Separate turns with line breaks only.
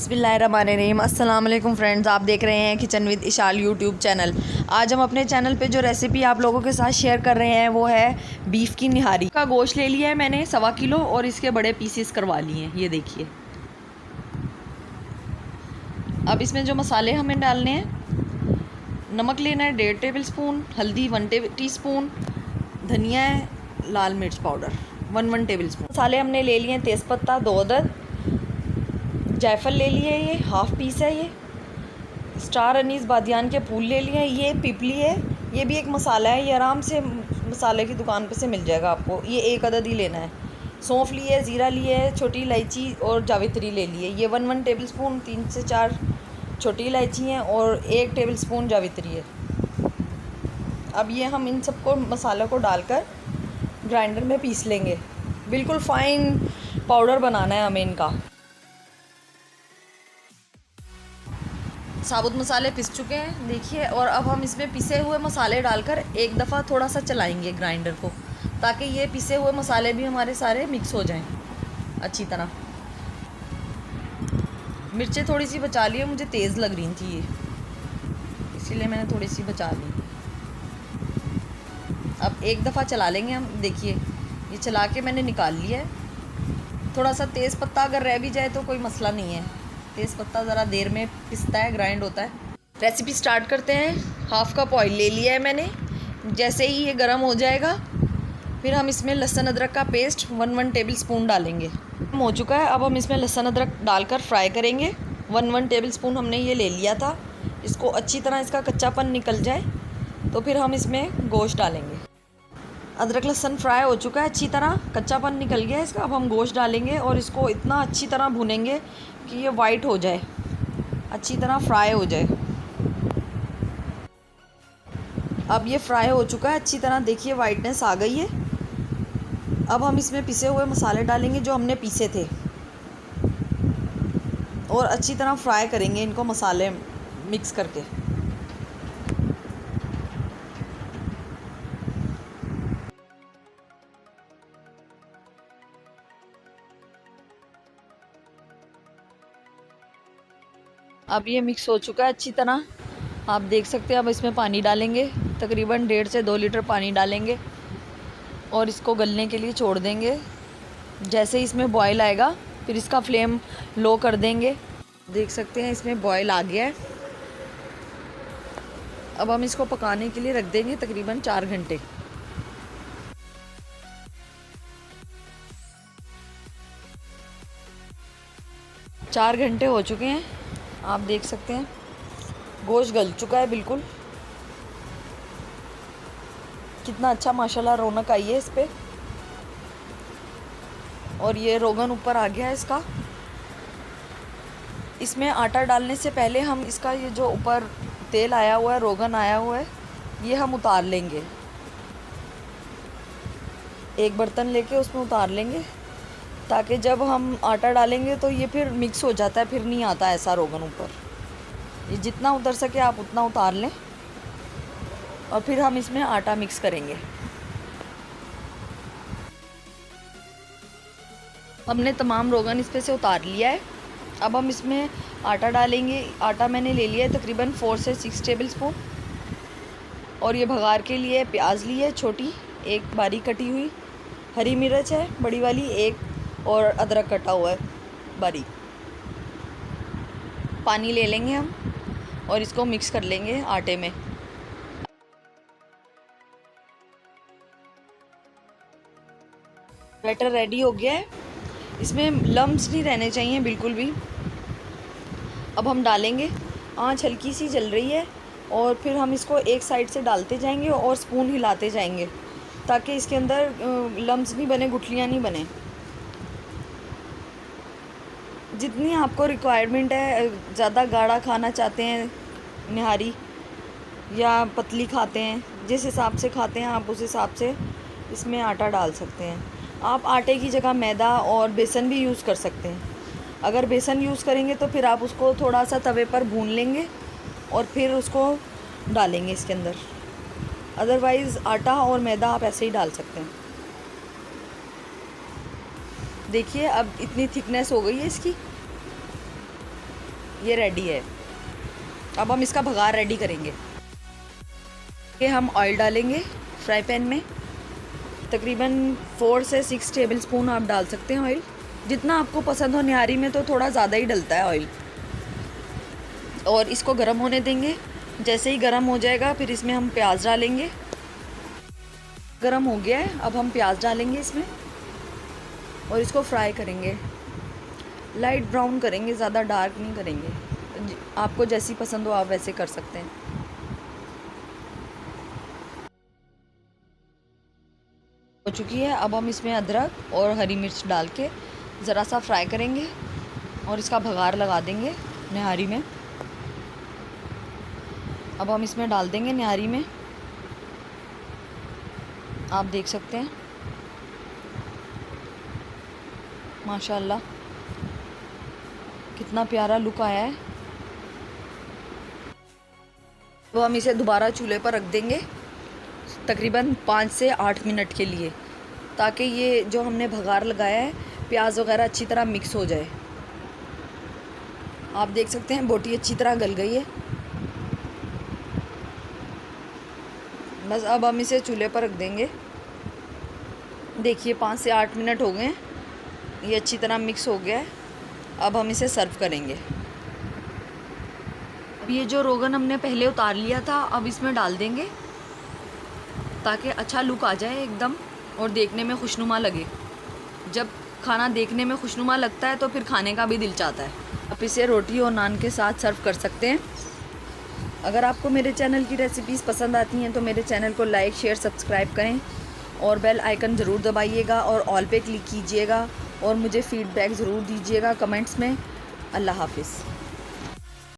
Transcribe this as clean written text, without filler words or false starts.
बिस्मिल्लाहिर्रहमानिर्रहीम। अस्सलाम वालेकुम फ्रेंड्स, आप देख रहे हैं kitchen with Ishal YouTube channel. आज हम अपने चैनल पे जो रेसिपी आप लोगों के साथ शेयर कर रहे हैं वो है बीफ की निहारी का गोश्त ले लिया है मैंने 1.25 किलो और इसके बड़े पीसेस करवा लिए हैं। ये देखिए। अब इसमें जो मसाले हमें डालने हैं, नमक लेना है 1.5 टेबल स्पून, हल्दी 1 टीस्पून, धनिया है, लाल मिर्च पाउडर 1 टेबल स्पून। मसाले हमने ले लिए हैं तेज़पत्ता 2 अदद, जायफल ले लिए, ये 1/2 पीस है, ये स्टार अनीस बादियान के फूल ले लिए, ये पिपली है, ये भी एक मसाला है, ये आराम से मसाले की दुकान पे से मिल जाएगा आपको। ये 1 अदद ही लेना है। सौंफ लिए, ज़ीरा लिए, छोटी इलायची और जावित्री ले लिए, ये 1 टेबल स्पून, 3 से 4 छोटी इलायची हैं और 1 टेबल स्पून जावित्री है। अब ये हम इन सबको मसालों को डालकर ग्राइंडर में पीस लेंगे। बिल्कुल फ़ाइन पाउडर बनाना है हमें इनका। साबुत मसाले पिस चुके हैं देखिए। और अब हम इसमें पिसे हुए मसाले डालकर एक दफ़ा थोड़ा सा चलाएंगे ग्राइंडर को, ताकि ये पिसे हुए मसाले भी हमारे सारे मिक्स हो जाएं अच्छी तरह। मिर्चें थोड़ी सी बचा ली है, मुझे तेज़ लग रही थी ये, इसीलिए मैंने थोड़ी सी बचा ली। अब एक दफ़ा चला लेंगे हम। देखिए ये चला के मैंने निकाल लिया है। थोड़ा सा तेज़ पत्ता अगर रह भी जाए तो कोई मसला नहीं है, तेज़ पत्ता ज़रा देर में पिसता है, ग्राइंड होता है। रेसिपी स्टार्ट करते हैं। 1/2 कप ऑयल ले लिया है मैंने। जैसे ही ये गर्म हो जाएगा फिर हम इसमें लहसुन अदरक का पेस्ट 1 टेबल स्पून डालेंगे। हो चुका है। अब हम इसमें लहसुन अदरक डालकर फ्राई करेंगे। 1 टेबल स्पून हमने ये ले लिया था। इसको अच्छी तरह इसका कच्चापन निकल जाए तो फिर हम इसमें गोश्त डालेंगे। अदरक लहसुन फ्राई हो चुका है, अच्छी तरह कच्चापन निकल गया है इसका। अब हम गोश्त डालेंगे और इसको इतना अच्छी तरह भूनेंगे कि ये वाइट हो जाए, अच्छी तरह फ्राई हो जाए। अब ये फ्राई हो चुका है अच्छी तरह, देखिए वाइटनेस आ गई है। अब हम इसमें पिसे हुए मसाले डालेंगे जो हमने पीसे थे और अच्छी तरह फ्राई करेंगे इनको मसाले मिक्स करके। अब ये मिक्स हो चुका है अच्छी तरह, आप देख सकते हैं। अब इसमें पानी डालेंगे, तकरीबन 1.5 से 2 लीटर पानी डालेंगे और इसको गलने के लिए छोड़ देंगे। जैसे इसमें बॉयल आएगा फिर इसका फ्लेम लो कर देंगे। देख सकते हैं इसमें बॉयल आ गया है। अब हम इसको पकाने के लिए रख देंगे तकरीबन 4 घंटे। चार घंटे हो चुके हैं, आप देख सकते हैं गोश्त गल चुका है बिल्कुल। कितना अच्छा माशाल्लाह रौनक आई है इस पे, और ये रोगन ऊपर आ गया है इसका। इसमें आटा डालने से पहले हम इसका ये जो ऊपर तेल आया हुआ है, रोगन आया हुआ है, ये हम उतार लेंगे। एक बर्तन लेके उसमें उतार लेंगे ताकि जब हम आटा डालेंगे तो ये फिर मिक्स हो जाता है, फिर नहीं आता ऐसा रोगन ऊपर। ये जितना उतर सके आप उतना उतार लें और फिर हम इसमें आटा मिक्स करेंगे। हमने तमाम रोगन इस पे से उतार लिया है। अब हम इसमें आटा डालेंगे। आटा मैंने ले लिया है तकरीबन 4 से 6 टेबल स्पून। और ये भगार के लिए प्याज ली है छोटी, 1 बारीक कटी हुई, हरी मिर्च है बड़ी वाली 1, और अदरक कटा हुआ है बारीक। पानी ले लेंगे हम और इसको मिक्स कर लेंगे आटे में। बैटर रेडी हो गया है, इसमें लम्स नहीं रहने चाहिए बिल्कुल भी। अब हम डालेंगे, आंच हल्की सी जल रही है और फिर हम इसको एक साइड से डालते जाएंगे और स्पून हिलाते जाएंगे ताकि इसके अंदर लम्स नहीं बने, गुठलियाँ नहीं बने। जितनी आपको रिक्वायरमेंट है, ज़्यादा गाढ़ा खाना चाहते हैं निहारी या पतली खाते हैं, जिस हिसाब से खाते हैं आप उस हिसाब से इसमें आटा डाल सकते हैं। आप आटे की जगह मैदा और बेसन भी यूज़ कर सकते हैं। अगर बेसन यूज़ करेंगे तो फिर आप उसको थोड़ा सा तवे पर भून लेंगे और फिर उसको डालेंगे इसके अंदर। अदरवाइज़ आटा और मैदा आप ऐसे ही डाल सकते हैं। देखिए अब इतनी थिकनेस हो गई है इसकी। ये रेडी है। अब हम इसका भगार रेडी करेंगे। ये हम ऑयल डालेंगे फ्राई पैन में, तकरीबन 4 से 6 टेबलस्पून आप डाल सकते हैं ऑयल, जितना आपको पसंद हो। निहारी में तो थोड़ा ज़्यादा ही डलता है ऑयल। और इसको गर्म होने देंगे। जैसे ही गर्म हो जाएगा फिर इसमें हम प्याज डालेंगे। गर्म हो गया है, अब हम प्याज डालेंगे इसमें और इसको फ्राई करेंगे। लाइट ब्राउन करेंगे, ज़्यादा डार्क नहीं करेंगे। आपको जैसी पसंद हो आप वैसे कर सकते हैं। हो चुकी है। अब हम इसमें अदरक और हरी मिर्च डाल के ज़रा सा फ्राई करेंगे और इसका भगार लगा देंगे निहारी में। अब हम इसमें डाल देंगे निहारी में, आप देख सकते हैं माशाल्लाह कितना प्यारा लुक आया है। अब हम इसे दोबारा चूल्हे पर रख देंगे तकरीबन 5 से 8 मिनट के लिए, ताकि ये जो हमने भगार लगाया है प्याज वगैरह अच्छी तरह मिक्स हो जाए। आप देख सकते हैं बोटी अच्छी तरह गल गई है। बस अब हम इसे चूल्हे पर रख देंगे। देखिए 5 से 8 मिनट हो गए हैं, ये अच्छी तरह मिक्स हो गया है। अब हम इसे सर्व करेंगे। अब ये जो रोगन हमने पहले उतार लिया था अब इसमें डाल देंगे, ताकि अच्छा लुक आ जाए एकदम और देखने में खुशनुमा लगे। जब खाना देखने में खुशनुमा लगता है तो फिर खाने का भी दिल चाहता है। आप इसे रोटी और नान के साथ सर्व कर सकते हैं। अगर आपको मेरे चैनल की रेसिपीज़ पसंद आती हैं तो मेरे चैनल को लाइक शेयर सब्सक्राइब करें और बेल आइकन ज़रूर दबाइएगा और ऑल पे क्लिक कीजिएगा और मुझे फ़ीडबैक ज़रूर दीजिएगा कमेंट्स में। अल्लाह हाफ़िज़।